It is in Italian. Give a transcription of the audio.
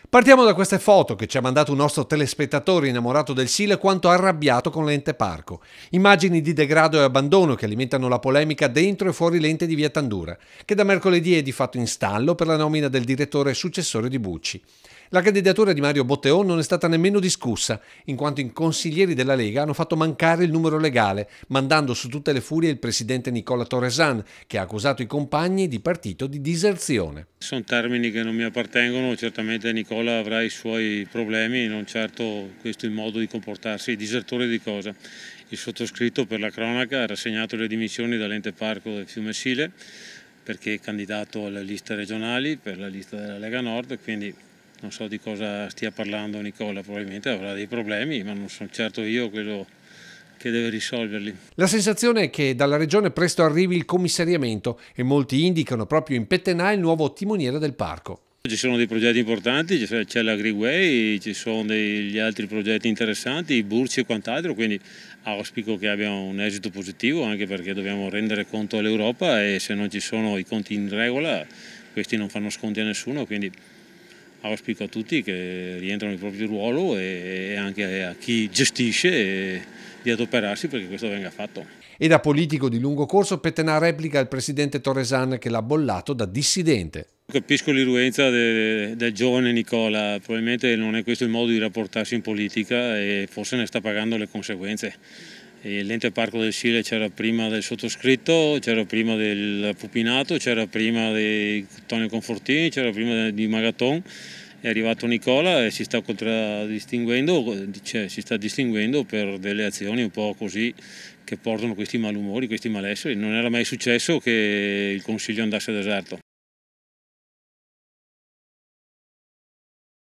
Partiamo da queste foto che ci ha mandato un nostro telespettatore innamorato del Sile quanto arrabbiato con l'ente parco. Immagini di degrado e abbandono che alimentano la polemica dentro e fuori l'ente di via Tandura, che da mercoledì è di fatto in stallo per la nomina del direttore successore di Bucci. La candidatura di Mario Botteon non è stata nemmeno discussa, in quanto i consiglieri della Lega hanno fatto mancare il numero legale, mandando su tutte le furie il presidente Nicola Torresan, che ha accusato i compagni di partito di diserzione. Sono termini che non mi appartengono, certamente Nicola avrà i suoi problemi, non certo questo il modo di comportarsi. Disertore di cosa? Il sottoscritto, per la cronaca, ha rassegnato le dimissioni dall'ente parco del Fiume Sile perché è candidato alle liste regionali per la lista della Lega Nord, quindi non so di cosa stia parlando Nicola, probabilmente avrà dei problemi, ma non sono certo io quello che deve risolverli. La sensazione è che dalla regione presto arrivi il commissariamento e molti indicano proprio in Pettenà il nuovo timoniere del parco. Ci sono dei progetti importanti, c'è l'Agriway, ci sono degli altri progetti interessanti, i Burci e quant'altro, quindi auspico che abbia un esito positivo, anche perché dobbiamo rendere conto all'Europa e se non ci sono i conti in regola questi non fanno sconti a nessuno, quindi auspico a tutti che rientrano nel proprio ruolo e anche a chi gestisce di adoperarsi perché questo venga fatto. E da politico di lungo corso Pettenà replica il presidente Torresan che l'ha bollato da dissidente. Capisco l'irruenza del giovane Nicola, probabilmente non è questo il modo di rapportarsi in politica e forse ne sta pagando le conseguenze. L'ente parco del Sile c'era prima del sottoscritto, c'era prima del Pupinato, c'era prima di Tonio Confortini, c'era prima di Magaton. È arrivato Nicola e si sta distinguendo per delle azioni un po' così che portano questi malumori, questi malesseri. Non era mai successo che il Consiglio andasse deserto.